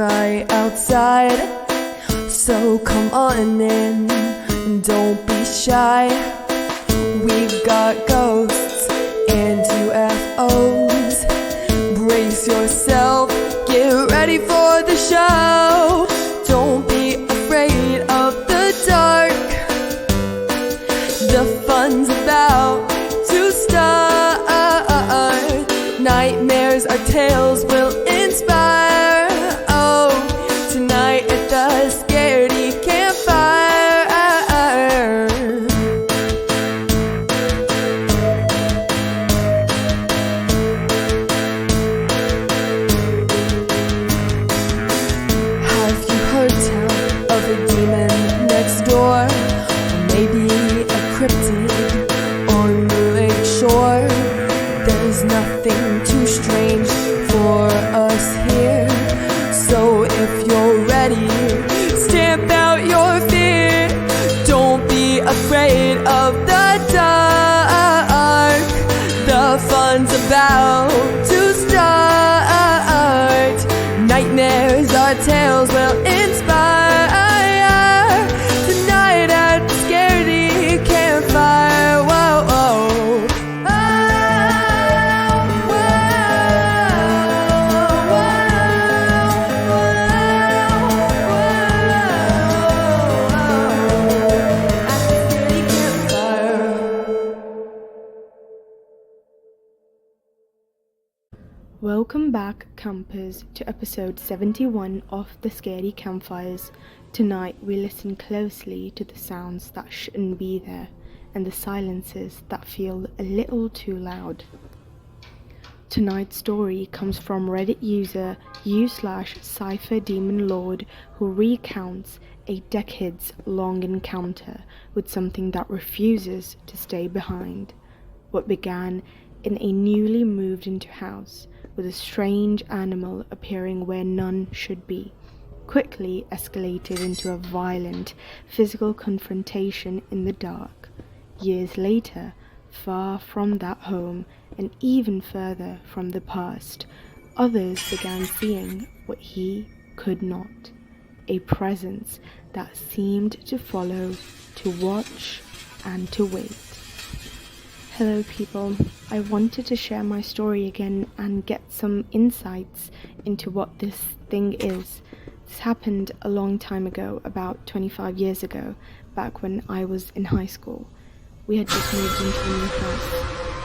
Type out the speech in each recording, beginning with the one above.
right outside, so come on in, don't be shy. We've got ghosts and UFOs. Brace yourself, get ready for the show. Don't be afraid of the dark, the fun's about to start. Nightmares or tales will inspire. Oh, tonight at the Scaredy Campfire. Have you heard tell of a demon next door? Or maybe a cryptid on the lake shore? There's nothing too strange for us here, so if you're ready, stamp out your fear. Don't be afraid of the dark, the fun's about to start. Nightmares or tales will inspire. Tonight at the Scaredy Campfire. Whoa, whoa. Welcome back, campers, to episode 71 of The Scaredy Campfires. Tonight we listen closely to the sounds that shouldn't be there and the silences that feel a little too loud. Tonight's story comes from Reddit user u/cypherdemonlord, who recounts a decades-long encounter with something that refuses to stay behind. What began in a newly moved into house, with a strange animal appearing where none should be, quickly escalated into a violent physical confrontation in the dark. Years later, far from that home and even further from the past, others began seeing what he could not, a presence that seemed to follow, to watch, and to wait. Hello people, I wanted to share my story again and get some insights into what this thing is. This happened a long time ago, about 25 years ago, back when I was in high school. We had just moved into a new house.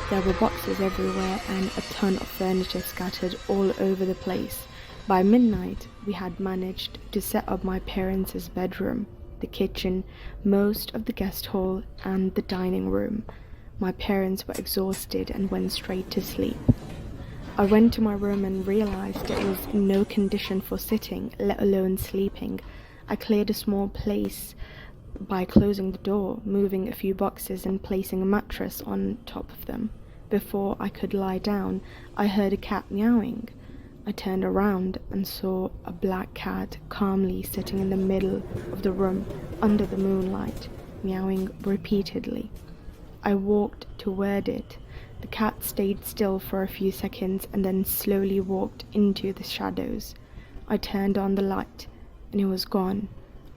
There were boxes everywhere and a ton of furniture scattered all over the place. By midnight, we had managed to set up my parents' bedroom, the kitchen, most of the guest hall, and the dining room. My parents were exhausted and went straight to sleep. I went to my room and realized it was in no condition for sitting, let alone sleeping. I cleared a small place by closing the door, moving a few boxes and placing a mattress on top of them. Before I could lie down, I heard a cat meowing. I turned around and saw a black cat calmly sitting in the middle of the room under the moonlight, meowing repeatedly. I walked toward it. The cat stayed still for a few seconds and then slowly walked into the shadows. I turned on the light and it was gone.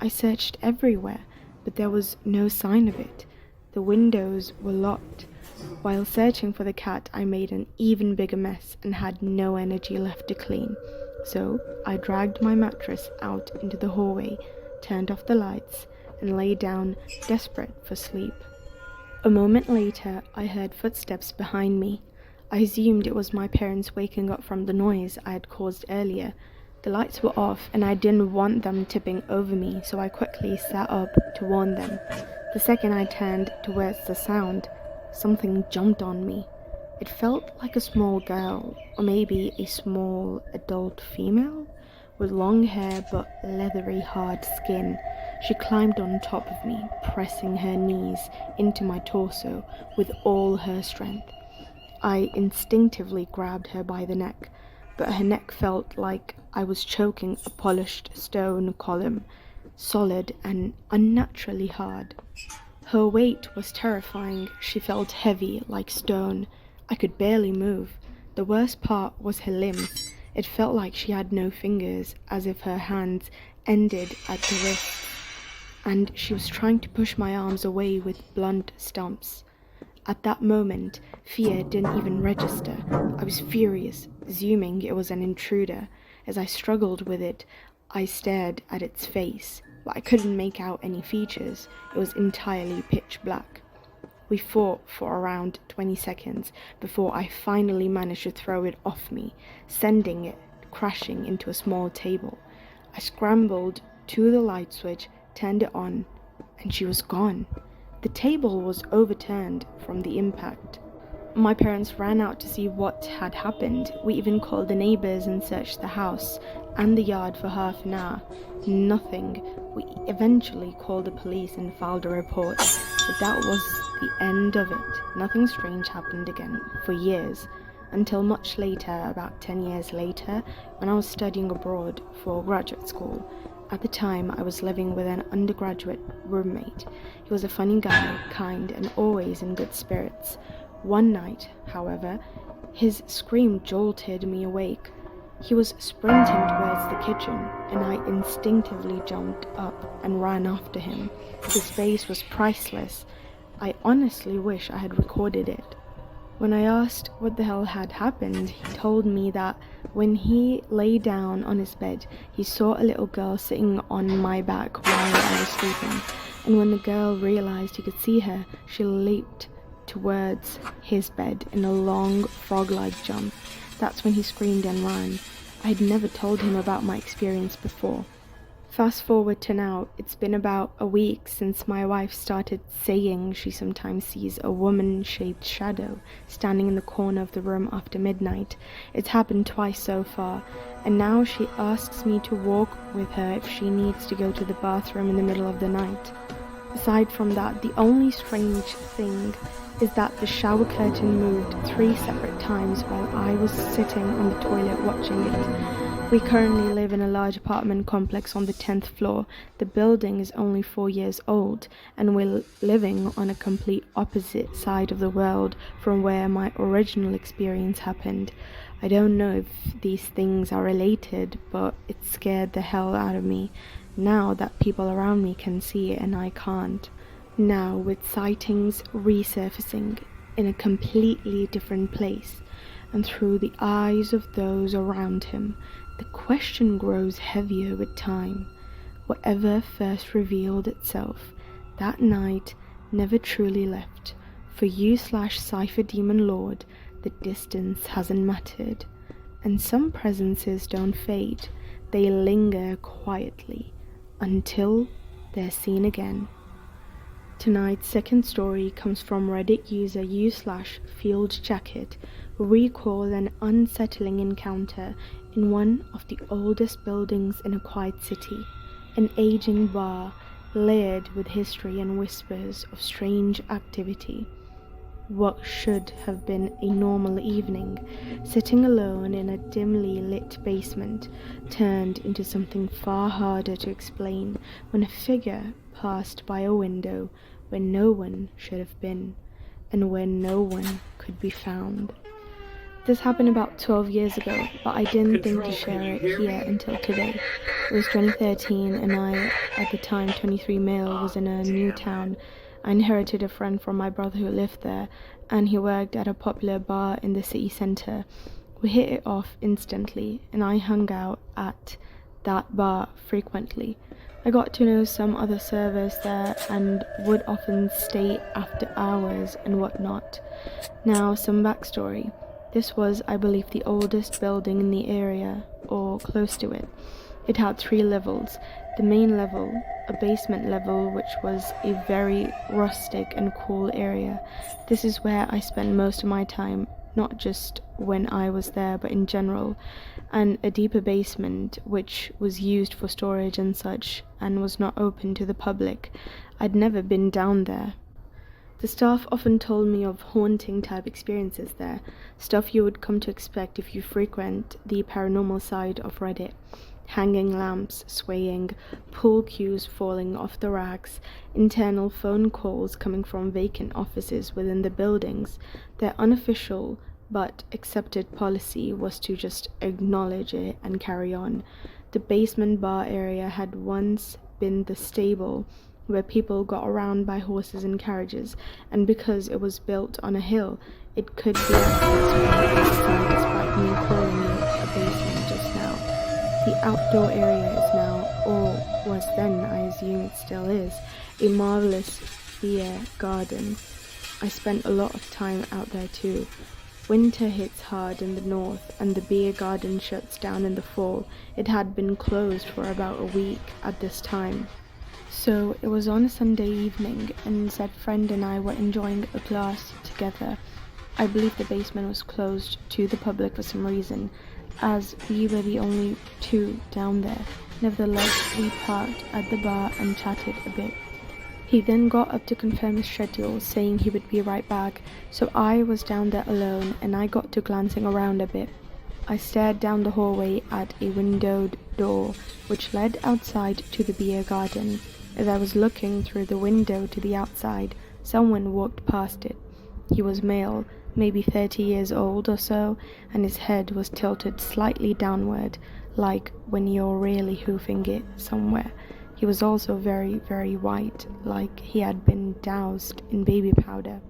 I searched everywhere, but there was no sign of it. The windows were locked. While searching for the cat, I made an even bigger mess and had no energy left to clean. So I dragged my mattress out into the hallway, turned off the lights, and lay down, desperate for sleep. A moment later, I heard footsteps behind me. I assumed it was my parents waking up from the noise I had caused earlier. The lights were off and I didn't want them tipping over me, so I quickly sat up to warn them. The second I turned towards the sound, something jumped on me. It felt like a small girl, or maybe a small adult female, with long hair but leathery hard skin. She climbed on top of me, pressing her knees into my torso with all her strength. I instinctively grabbed her by the neck, but her neck felt like I was choking a polished stone column, solid and unnaturally hard. Her weight was terrifying. She felt heavy like stone. I could barely move. The worst part was her limbs. It felt like she had no fingers, as if her hands ended at the wrist, and she was trying to push my arms away with blunt stumps. At that moment, fear didn't even register. I was furious, assuming it was an intruder. As I struggled with it, I stared at its face, but I couldn't make out any features. It was entirely pitch black. We fought for around 20 seconds before I finally managed to throw it off me, sending it crashing into a small table. I scrambled to the light switch, turned it on, and she was gone. The table was overturned from the impact. My parents ran out to see what had happened. We even called the neighbors and searched the house and the yard for half an hour. Nothing. We eventually called the police and filed a report, but that was the end of it. Nothing strange happened again for years, until much later, about 10 years later, when I was studying abroad for graduate school. At the time, I was living with an undergraduate roommate. He was a funny guy, kind, and always in good spirits. One night, however, his scream jolted me awake. He was sprinting towards the kitchen, and I instinctively jumped up and ran after him. His face was priceless. I honestly wish I had recorded it. When I asked what the hell had happened, he told me that when he lay down on his bed, he saw a little girl sitting on my back while I was sleeping, and when the girl realized he could see her, she leaped towards his bed in a long frog-like jump. That's when he screamed and ran. I had never told him about my experience before. Fast forward to now, it's been about a week since my wife started saying she sometimes sees a woman-shaped shadow standing in the corner of the room after midnight. It's happened twice so far, and now she asks me to walk with her if she needs to go to the bathroom in the middle of the night. Aside from that, the only strange thing is that the shower curtain moved 3 separate times while I was sitting on the toilet watching it. We currently live in a large apartment complex on the 10th floor. The building is only 4 years old, and we're living on a complete opposite side of the world from where my original experience happened. I don't know if these things are related, but it scared the hell out of me, now that people around me can see it and I can't. Now, with sightings resurfacing in a completely different place, and through the eyes of those around him, the question grows heavier with time. Whatever first revealed itself that night never truly left. For you/Cypher Demon Lord, the distance hasn't mattered, and some presences don't fade, they linger quietly until they're seen again. Tonight's second story comes from Reddit user u/fieldjacket, who recalled an unsettling encounter in one of the oldest buildings in a quiet city, an aging bar layered with history and whispers of strange activity. What should have been a normal evening, sitting alone in a dimly lit basement, turned into something far harder to explain when a figure passed by a window where no one should have been, and where no one could be found. This happened about 12 years ago, but I didn't think to share it here until today. It was 2013, and I, at the time 23 male, was in a new town. I inherited a friend from my brother who lived there, and he worked at a popular bar in the city centre. We hit it off instantly, and I hung out at that bar frequently. I got to know some other servers there and would often stay after hours and whatnot. Now, some backstory. This was, I believe, the oldest building in the area, or close to it. It had 3 levels. The main level, a basement level, which was a very rustic and cool area. This is where I spent most of my time, not just when I was there, but in general. And a deeper basement, which was used for storage and such, and was not open to the public. I'd never been down there. The staff often told me of haunting type experiences there, stuff you would come to expect if you frequent the paranormal side of Reddit. Hanging lamps swaying, pool cues falling off the racks, internal phone calls coming from vacant offices within the buildings. They're unofficial, but accepted policy was to just acknowledge it and carry on. The basement bar area had once been the stable where people got around by horses and carriages, and because it was built on a hill, it could be accessed from the outside despite me calling it a basement just now. The outdoor area is now, or was then, I assume it still is, a marvelous beer garden. I spent a lot of time out there too. Winter hits hard in the north and the beer garden shuts down in the fall. It had been closed for about a week at this time. So it was on a Sunday evening, and said friend and I were enjoying a glass together. I believe the basement was closed to the public for some reason, as we were the only two down there. Nevertheless, we parked at the bar and chatted a bit. He then got up to confirm his schedule, saying he would be right back, so I was down there alone and I got to glancing around a bit. I stared down the hallway at a windowed door which led outside to the beer garden. As I was looking through the window to the outside, someone walked past it. He was male, maybe 30 years old or so, and his head was tilted slightly downward, like when you're really hoofing it somewhere. He was also very, very white, like he had been doused in baby powder.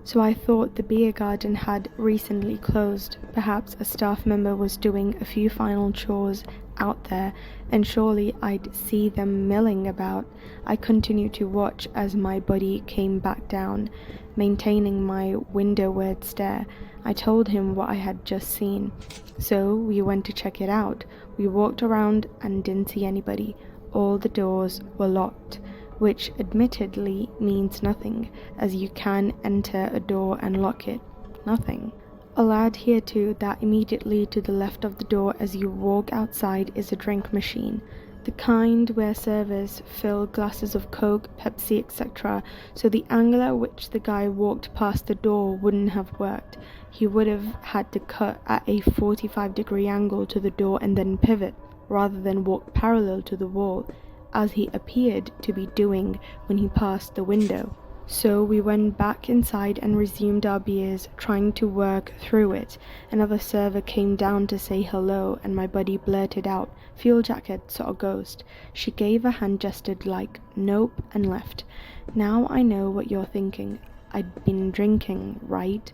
So I thought the beer garden had recently closed. Perhaps a staff member was doing a few final chores out there, and surely I'd see them milling about. I continued to watch as my buddy came back down, maintaining my windowward stare. I told him what I had just seen, so we went to check it out. We walked around and didn't see anybody. All the doors were locked, which admittedly means nothing, as you can enter a door and lock it. Nothing. I'll add here too that immediately to the left of the door as you walk outside is a drink machine. The kind where servers fill glasses of Coke, Pepsi, etc. So the angle at which the guy walked past the door wouldn't have worked. He would have had to cut at a 45-degree angle to the door and then pivot, rather than walk parallel to the wall, as he appeared to be doing when he passed the window. So we went back inside and resumed our beers, trying to work through it. Another server came down to say hello, and my buddy blurted out, "Fuel jacket, sort of ghost." She gave a hand gesture like, "Nope," and left. Now I know what you're thinking. I'd been drinking, right?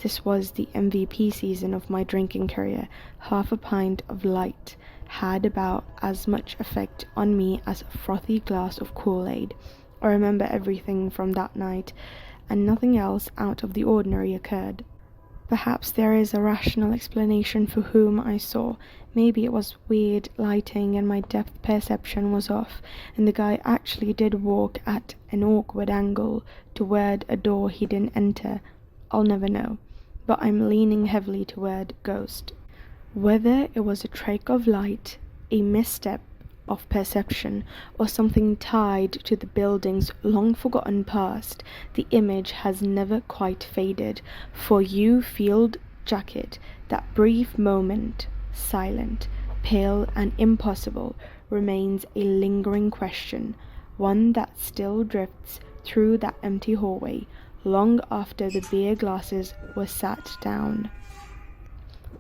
This was the MVP season of my drinking career. Half a pint of light had about as much effect on me as a frothy glass of Kool-Aid. I remember everything from that night, and nothing else out of the ordinary occurred. Perhaps there is a rational explanation for whom I saw. Maybe it was weird lighting and my depth perception was off, and the guy actually did walk at an awkward angle toward a door he didn't enter. I'll never know, but I'm leaning heavily toward ghost. Whether it was a trick of light, a misstep of perception, or something tied to the building's long-forgotten past, the image has never quite faded. For you, field jacket, that brief moment, silent, pale and impossible, remains a lingering question, one that still drifts through that empty hallway, long after the beer glasses were sat down.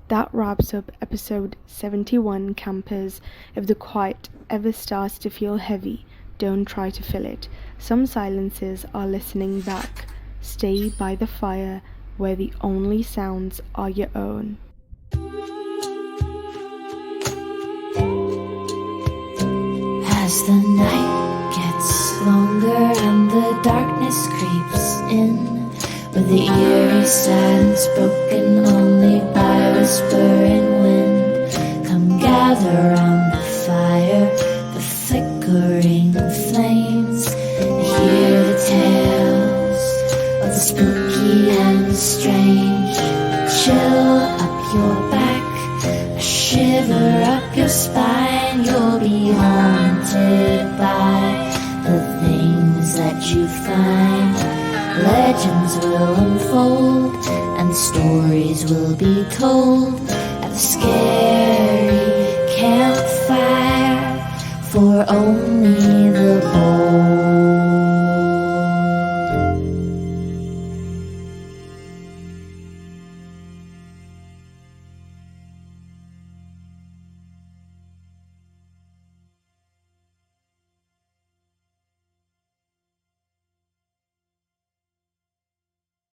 That wraps up episode 71, campers. If the quiet ever starts to feel heavy, don't try to fill it. Some silences are listening back. Stay by the fire where the only sounds are your own. As the night gets longer and the darkness creeps in, with the eerie silence broken only by whispering wind, come gather round the fire, the flickering flames, and hear the tales of the spooky and the strange. A chill up your back, a shiver up your spine. You'll be haunted by the things that you find. Legends will unfold and stories will be told at the scare